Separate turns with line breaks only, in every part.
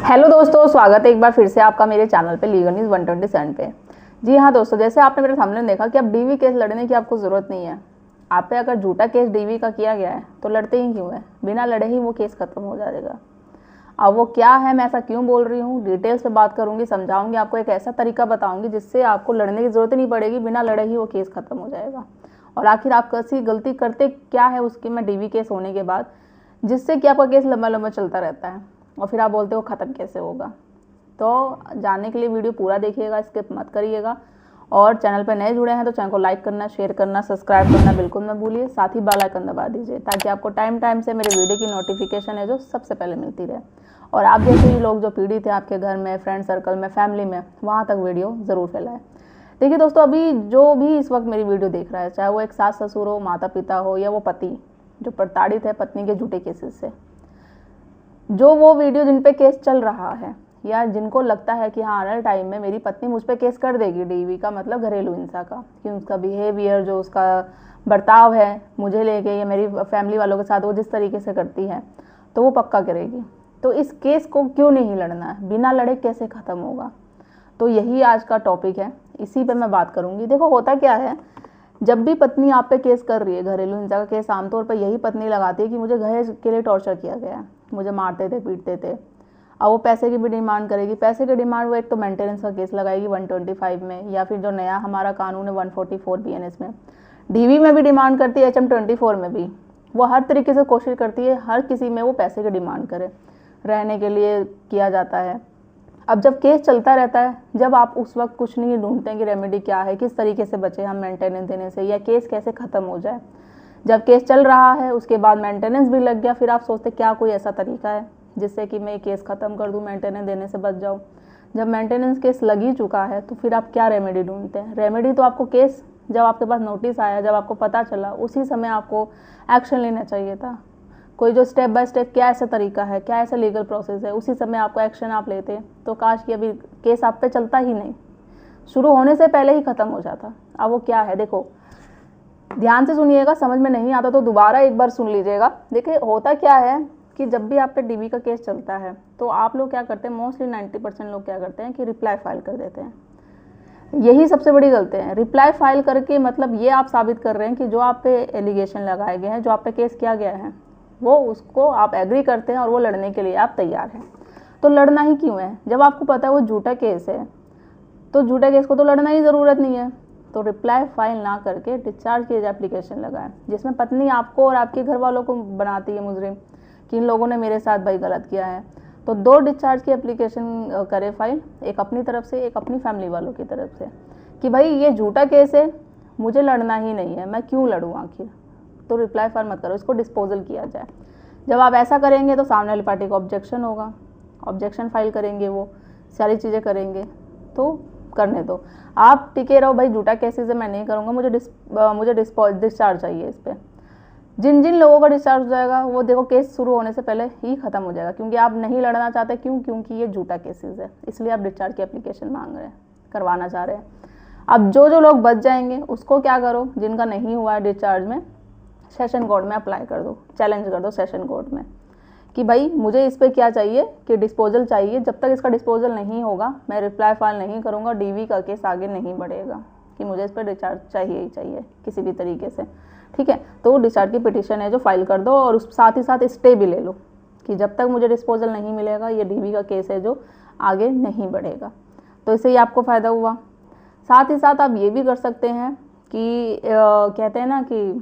Hello दोस्तों, स्वागत है एक बार फिर से आपका मेरे चैनल पे लीगल न्यूज़ 127 पे। जी हाँ दोस्तों, जैसे आपने मेरे सामने देखा कि अब डीवी केस लड़ने की आपको ज़रूरत नहीं है। आप पे अगर झूठा केस डीवी का किया गया है तो लड़ते ही क्यों है, बिना लड़े ही वो केस खत्म हो जाएगा। अब वो क्या है, मैं ऐसा क्यों बोल रही हूँ, डिटेल्स पे बात करूँगी, समझाऊंगी आपको, एक ऐसा तरीका बताऊंगी जिससे आपको लड़ने की ज़रूरत ही नहीं पड़ेगी, बिना लड़े ही वो केस खत्म हो जाएगा। और आखिर आप कैसी गलती करते क्या है उसकी मैं डीवी केस होने के बाद, जिससे कि आपका केस लंबा लंबा चलता रहता है और फिर आप बोलते हो ख़त्म कैसे होगा। तो जानने के लिए वीडियो पूरा देखिएगा, स्किप मत करिएगा। और चैनल पर नए जुड़े हैं तो चैनल को लाइक करना, शेयर करना, सब्सक्राइब करना बिल्कुल मत भूलिए। साथ ही बेल आइकन दबा दीजिए ताकि आपको टाइम टाइम से मेरे वीडियो की नोटिफिकेशन है जो सबसे पहले मिलती रहे। और आप जैसे ही लोग जो पीड़ित हैं आपके घर में, फ्रेंड सर्कल में, फैमिली में, वहाँ तक वीडियो ज़रूर फैलाएं। देखिए दोस्तों, अभी जो भी इस वक्त मेरी वीडियो देख रहा है, चाहे वो एक सास ससुर हो, माता पिता हो, या वो पति जो प्रताड़ित है पत्नी के झूठे केसेस से, जो वो वीडियो जिन पे केस चल रहा है या जिनको लगता है कि हाँ आने वाले टाइम में मेरी पत्नी मुझ पे केस कर देगी, डीवी का मतलब घरेलू हिंसा का, कि उसका बिहेवियर, जो उसका बर्ताव है मुझे लेके या मेरी फैमिली वालों के साथ वो जिस तरीके से करती है, तो वो पक्का करेगी। तो इस केस को क्यों नहीं लड़ना है, बिना लड़े कैसे ख़त्म होगा, तो यही आज का टॉपिक है, इसी पे मैं बात करूँगी। देखो होता क्या है, जब भी पत्नी आप पे केस कर रही है, घरेलू हिंसा का केस आमतौर पर यही पत्नी लगाती है कि मुझे दहेज के लिए टॉर्चर किया गया है, मुझे मारते थे, पीटते थे। अब वो पैसे की भी डिमांड करेगी। पैसे की डिमांड वो एक तो मेंटेनेंस का केस लगाएगी 125 में, या फिर जो नया हमारा कानून है 144 बीएनएस में। डीवी में भी डिमांड करती है, HM24 में भी। वो हर तरीके से कोशिश करती है हर किसी में वो पैसे की डिमांड करे, रहने के लिए किया जाता है। अब जब केस चलता रहता है, जब आप उस वक्त कुछ नहीं ढूंढते हैं कि रेमेडी क्या है, किस तरीके से बचे हम मेंटेनेंस देने से, या केस कैसे ख़त्म हो जाए। जब केस चल रहा है उसके बाद मेंटेनेंस भी लग गया, फिर आप सोचते क्या कोई ऐसा तरीका है जिससे कि मैं केस ख़त्म कर दूं, मेंटेनेंस देने से बच जाऊं। जब मेंटेनेंस केस लग ही चुका है तो फिर आप क्या रेमेडी ढूंढते हैं। रेमेडी तो आपको केस जब आपके पास नोटिस आया, जब आपको पता चला, उसी समय आपको एक्शन लेना चाहिए था। कोई जो स्टेप बाय स्टेप क्या ऐसा तरीका है, क्या ऐसा लीगल प्रोसेस है, उसी समय आपको एक्शन आप लेते, तो काश कि अभी केस आप पे चलता ही नहीं, शुरू होने से पहले ही ख़त्म हो जाता। अब वो क्या है, देखो ध्यान से सुनिएगा, समझ में नहीं आता तो दोबारा एक बार सुन लीजिएगा। देखिए होता क्या है कि जब भी आप पे डीवी का केस चलता है तो आप लोग क्या करते हैं, मोस्टली 90% लोग क्या करते हैं कि रिप्लाई फाइल कर देते हैं। यही सबसे बड़ी गलती है। रिप्लाई फाइल करके मतलब ये आप साबित कर रहे हैं कि जो आप पे एलिगेशन लगाए गए हैं, जो आप पे केस किया गया है, वो उसको आप एग्री करते हैं और वो लड़ने के लिए आप तैयार हैं। तो लड़ना ही क्यों है, जब आपको पता है वो झूठा केस है, तो झूठे केस को तो लड़ना ही ज़रूरत नहीं है। तो रिप्लाई फाइल ना करके डिस्चार्ज की एप्लीकेशन लगाएं, जिसमें पत्नी आपको और आपके घर वालों को बनाती है मुजरिम कि इन लोगों ने मेरे साथ भाई गलत किया है। तो 2 डिस्चार्ज की एप्लीकेशन करें फाइल, एक अपनी तरफ से, एक अपनी फैमिली वालों की तरफ से, कि भाई ये झूठा केस है, मुझे लड़ना ही नहीं है, मैं क्यों लड़ूँ आखिर। तो रिप्लाई फाइल मत करो, इसको डिस्पोजल किया जाए। जब आप ऐसा करेंगे तो सामने वाली पार्टी को ऑब्जेक्शन होगा, ऑब्जेक्शन फाइल करेंगे, वो सारी चीज़ें करेंगे, तो करने दो। आप टिके रहो, भाई झूठा केसेस है मैं नहीं करूँगा, मुझे डिस्चार्ज चाहिए इस पर। जिन जिन लोगों का डिस्चार्ज हो जाएगा वो देखो केस शुरू होने से पहले ही ख़त्म हो जाएगा, क्योंकि आप नहीं लड़ना चाहते। क्यों? क्योंकि ये झूठा केसेस है, इसलिए आप डिस्चार्ज की एप्लीकेशन मांग रहे हैं, करवाना चाह रहे हैं। अब जो जो लोग बच जाएंगे उसको क्या करो, जिनका नहीं हुआ है डिस्चार्ज में, सेशन कोर्ट में अप्लाई कर दो, चैलेंज कर दो सेशन कोर्ट में कि भाई मुझे इस पर क्या चाहिए कि डिस्पोजल चाहिए। जब तक इसका डिस्पोजल नहीं होगा मैं रिप्लाई फाइल नहीं करूँगा, डीवी का केस आगे नहीं बढ़ेगा, कि मुझे इस पर डिस्चार्ज चाहिए ही चाहिए किसी भी तरीके से। ठीक है, तो डिस्चार्ज की पिटीशन है जो फाइल कर दो, और उस साथ ही साथ स्टे भी ले लो कि जब तक मुझे डिस्पोजल नहीं मिलेगा ये डीवी का केस है जो आगे नहीं बढ़ेगा। तो इससे ही आपको फ़ायदा हुआ। साथ ही साथ आप ये भी कर सकते हैं कि कहते हैं ना कि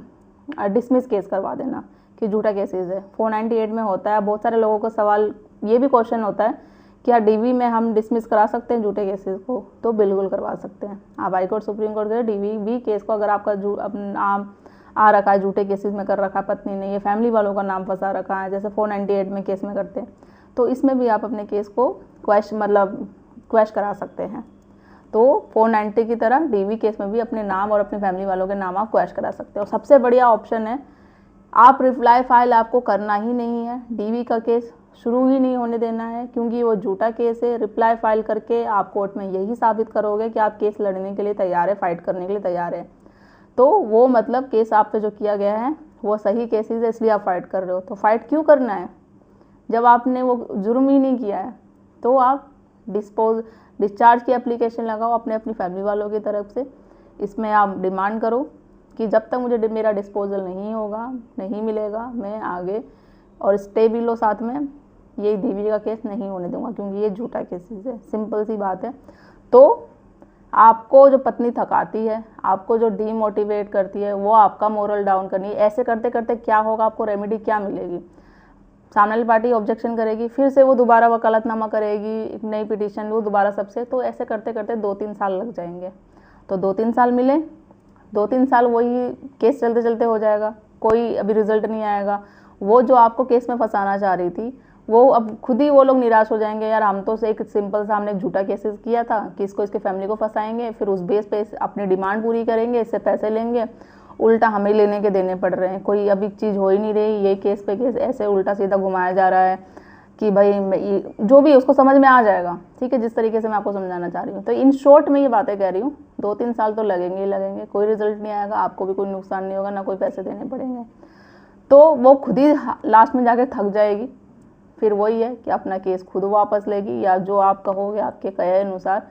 डिसमिस केस करवा देना कि झूठा केसेस है, 498 में होता है। बहुत सारे लोगों का सवाल ये भी क्वेश्चन होता है क्या डीवी में हम डिसमिस करा सकते हैं झूठे केसेस को, तो बिल्कुल करवा सकते हैं। आप हाई कोर्ट, सुप्रीम कोर्ट गए, डीवी भी केस को अगर आपका नाम आ रखा है, झूठे केसेस में कर रखा है पत्नी ने, ये फैमिली वालों का नाम फंसा रखा है, जैसे 498 में केस में करते हैं, तो इसमें भी आप अपने केस को क्वैश करा सकते हैं। तो 490 की तरह डीवी केस में भी अपने नाम और अपनी फैमिली वालों के नाम आप क्वैश करा सकते हो। और सबसे बढ़िया ऑप्शन है, आप रिप्लाई फाइल आपको करना ही नहीं है, डीवी का केस शुरू ही नहीं होने देना है, क्योंकि वो झूठा केस है। रिप्लाई फाइल करके आप कोर्ट में यही साबित करोगे कि आप केस लड़ने के लिए तैयार है, फाइट करने के लिए तैयार है। तो वो मतलब केस आप पे जो किया गया है वो सही केसेस है, इसलिए आप फाइट कर रहे हो। तो फाइट क्यों करना है जब आपने वो जुर्म ही नहीं किया है, तो आप डिस्चार्ज की एप्लीकेशन लगाओ अपने अपनी फैमिली वालों की तरफ से। इसमें आप डिमांड करो कि जब तक मुझे मेरा डिस्पोजल नहीं होगा, नहीं मिलेगा, मैं आगे, और स्टे भी लो साथ में, ये डीवी का केस नहीं होने दूंगा क्योंकि ये झूठा केसेस है। सिंपल सी बात है। तो आपको जो पत्नी थकाती है, आपको जो डीमोटिवेट करती है, वो आपका मोरल डाउन करनी है। ऐसे करते करते क्या होगा, आपको रेमेडी क्या मिलेगी? सामने वाली पार्टी ऑब्जेक्शन करेगी, फिर से वो दोबारा वकालतनामा करेगी, एक नई पिटीशन, वो दोबारा सबसे, तो ऐसे करते करते 2-3 साल लग जाएंगे। तो 2-3 साल मिले, 2-3 साल वही केस चलते चलते हो जाएगा, कोई अभी रिजल्ट नहीं आएगा। वो जो आपको केस में फंसाना चाह रही थी, वो अब खुद ही वो लोग निराश हो जाएंगे, यार हम तो एक सिंपल सा हमने एक झूठा केसेस किया था कि इसको इसके फैमिली को फंसाएंगे, फिर उस बेस पे अपनी डिमांड पूरी करेंगे, इससे पैसे लेंगे, उल्टा हमें लेने के देने पड़ रहे हैं। कोई अभी चीज़ हो ही नहीं रही, ये केस पे केस ऐसे उल्टा सीधा घुमाया जा रहा है कि भाई जो भी उसको समझ में आ जाएगा। ठीक है, जिस तरीके से मैं आपको समझाना चाह रही हूँ। तो इन शॉर्ट में ये बातें कह रही हूँ, 2-3 साल तो लगेंगे ही लगेंगे, कोई रिजल्ट नहीं आएगा, आपको भी कोई नुकसान नहीं होगा, ना कोई पैसे देने पड़ेंगे। तो वो खुद ही लास्ट में जाके थक जाएगी, फिर वही है कि अपना केस खुद वापस लेगी, या जो आप कहोगे आपके कहे अनुसार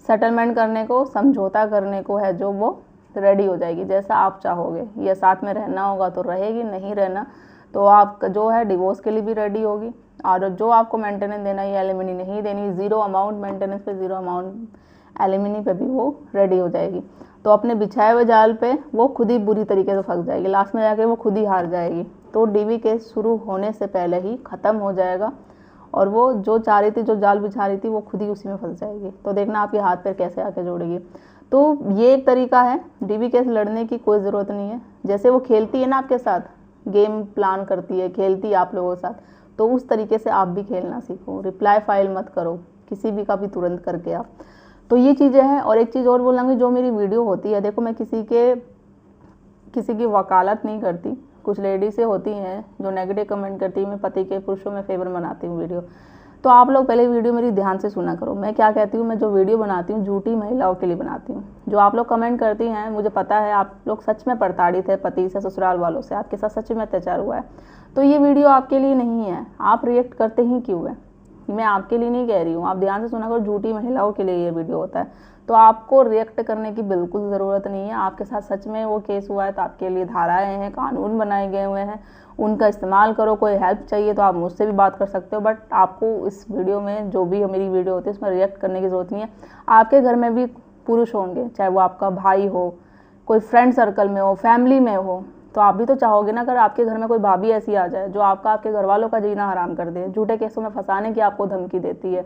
सेटलमेंट करने को, समझौता करने को है जो, वो रेडी हो जाएगी जैसा आप चाहोगे। या साथ में रहना होगा तो रहेगी, नहीं रहना तो आप जो है डिवोर्स के लिए भी रेडी होगी। और जो आपको मेंटेनेंस देना है, एलिमनी नहीं देनी, 0 अमाउंट मेंटेनेंस पे, 0 अमाउंट एलिमनी पे भी वो रेडी हो जाएगी। तो अपने बिछाए हुए जाल पे वो खुद ही बुरी तरीके से फंस जाएगी, लास्ट में जाके वो खुद ही हार जाएगी। तो डीवी केस शुरू होने से पहले ही ख़त्म हो जाएगा, और वो जो चाह रही थी, जो जाल बिछा रही थी, वो खुद ही उसी में फंस जाएगी। तो देखना आपके हाथ पैर कैसे आके जोड़ेगी। तो ये एक तरीका है, डीवी केस लड़ने की कोई ज़रूरत नहीं है। जैसे वो खेलती है ना आपके साथ, गेम प्लान करती है, खेलती है आप लोगों के साथ, तो उस तरीके से आप भी खेलना सीखो। रिप्लाई फाइल मत करो किसी भी का भी तुरंत करके आप। तो ये चीज़ें हैं। और एक चीज़ और बोलूँगी, जो मेरी वीडियो होती है, देखो मैं किसी की वकालत नहीं करती। कुछ लेडीज़ें होती हैं जो नेगेटिव कमेंट करती है, मैं पति के पुरुषों में फेवर बनाती हूँ वीडियो। तो आप लोग पहले वीडियो मेरी ध्यान से सुना करो। मैं क्या कहती हूँ, मैं जो वीडियो बनाती हूँ झूठी महिलाओं के लिए बनाती हूँ। जो आप लोग कमेंट करती हैं, मुझे पता है आप लोग सच में प्रताड़ित है पति से, ससुराल वालों से, आपके साथ सच में अत्याचार हुआ है। तो ये वीडियो आपके लिए नहीं है। आप रिएक्ट करते ही क्यों है? मैं आपके लिए नहीं कह रही हूँ, आप ध्यान से सुना करो, झूठी महिलाओं के लिए ये वीडियो होता है। तो आपको रिएक्ट करने की बिल्कुल ज़रूरत नहीं है। आपके साथ सच में वो केस हुआ है तो आपके लिए धाराएं हैं, कानून बनाए गए हुए हैं, उनका इस्तेमाल करो। कोई हेल्प चाहिए तो आप मुझसे भी बात कर सकते हो, बट आपको इस वीडियो में, जो भी मेरी वीडियो होती है, उसमें रिएक्ट करने की ज़रूरत नहीं है। आपके घर में भी पुरुष होंगे, चाहे वो आपका भाई हो, कोई फ्रेंड सर्कल में हो, फैमिली में हो, तो आप भी तो चाहोगे ना, अगर आपके घर में कोई भाभी ऐसी आ जाए जो आपके घर वालों का जीना हराम कर दे, झूठे केसों में फंसाने की आपको धमकी देती है,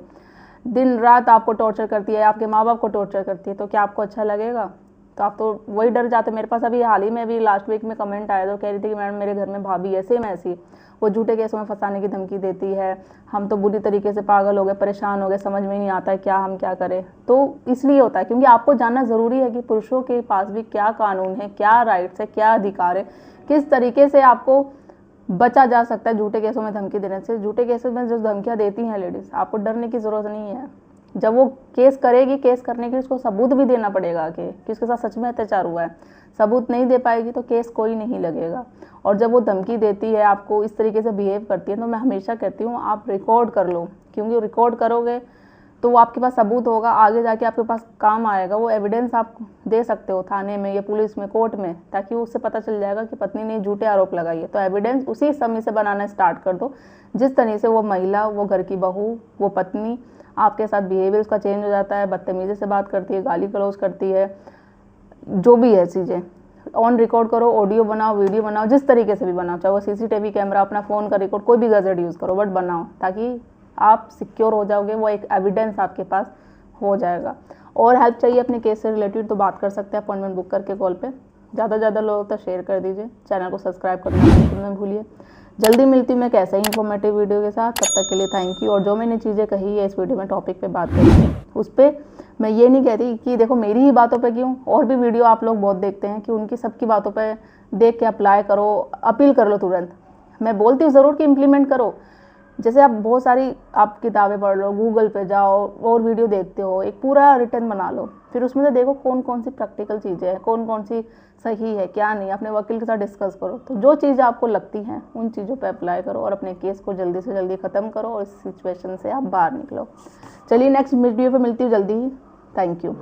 दिन रात आपको टॉर्चर करती है, आपके माँ बाप को टॉर्चर करती है, तो क्या आपको अच्छा लगेगा? तो आप तो वही डर जाते। मेरे पास अभी हाल ही में, अभी लास्ट वीक में कमेंट आया, तो कह रही थी कि मैडम मेरे घर में भाभी ऐसे में ऐसी, वो झूठे केसों में फंसाने की धमकी देती है, हम तो बुरी तरीके से पागल हो गए, परेशान हो गए, समझ में नहीं आता है क्या हम क्या करें। तो इसलिए होता है क्योंकि आपको जानना ज़रूरी है कि पुरुषों के पास भी क्या कानून है, क्या राइट्स है, क्या अधिकार है, किस तरीके से आपको बचा जा सकता है झूठे केसों में धमकी देने से। झूठे केसों में जो धमकियां देती हैं लेडीज़, आपको डरने की ज़रूरत नहीं है। जब वो केस करेगी, केस करने के लिए उसको सबूत भी देना पड़ेगा कि उसके साथ सच में अत्याचार हुआ है। सबूत नहीं दे पाएगी तो केस कोई नहीं लगेगा। और जब वो धमकी देती है, आपको इस तरीके से बिहेव करती है, तो मैं हमेशा कहती हूँ आप रिकॉर्ड कर लो, क्योंकि रिकॉर्ड करोगे तो वो आपके पास सबूत होगा, आगे जाके आपके पास काम आएगा। वो एविडेंस आप दे सकते हो थाने में या पुलिस में, कोर्ट में, ताकि उससे पता चल जाएगा कि पत्नी ने झूठे आरोप लगाए है। तो एविडेंस उसी समय से बनाना स्टार्ट कर दो जिस तरह से वो महिला, वो घर की बहू, वो पत्नी आपके साथ बिहेवियर उसका चेंज हो जाता है, बदतमीजी से बात करती है, गाली गलौज करती है, जो भी है चीज़ें ऑन रिकॉर्ड करो, ऑडियो बनाओ, वीडियो बनाओ, जिस तरीके से भी बनाओ, चाहे वो सीसीटीवी कैमरा, अपना फ़ोन का रिकॉर्ड, कोई भी गैजेट यूज़ करो, बट बनाओ, ताकि आप सिक्योर हो जाओगे। वो एक एविडेंस आपके पास हो जाएगा। और हेल्प चाहिए अपने केस से रिलेटेड तो बात कर सकते हैं अपॉइंटमेंट बुक करके कॉल पे। ज़्यादा से ज़्यादा लोगों तक शेयर कर दीजिए, चैनल को सब्सक्राइब करना मत भूलिए। जल्दी मिलती हूँ मैं कैसे ही इंफॉर्मेटिव वीडियो के साथ, तब तक के लिए थैंक यू। और जो मैंने चीज़ें कही है इस वीडियो में टॉपिक पे बात करी, उस पर मैं ये नहीं कहती कि देखो मेरी ही बातों पे क्यों, और भी वीडियो आप लोग बहुत देखते हैं कि उनकी सबकी बातों पे देख के अप्लाई करो, अपील कर लो तुरंत। मैं बोलती हूँ ज़रूर कि इम्प्लीमेंट करो, जैसे आप बहुत सारी आप किताबें पढ़ लो, गूगल पे जाओ और वीडियो देखते हो, एक पूरा रिटर्न बना लो, फिर उसमें से देखो कौन कौन सी प्रैक्टिकल चीज़ें हैं, कौन कौन सी सही है क्या नहीं, अपने वकील के साथ डिस्कस करो। तो जो चीज़ें आपको लगती हैं उन चीज़ों पे अप्लाई करो और अपने केस को जल्दी से जल्दी ख़त्म करो और इस सिचुएशन से आप बाहर निकलो। चलिए नेक्स्ट वीडियो पे मिलती हूँ जल्दी ही। Thank you.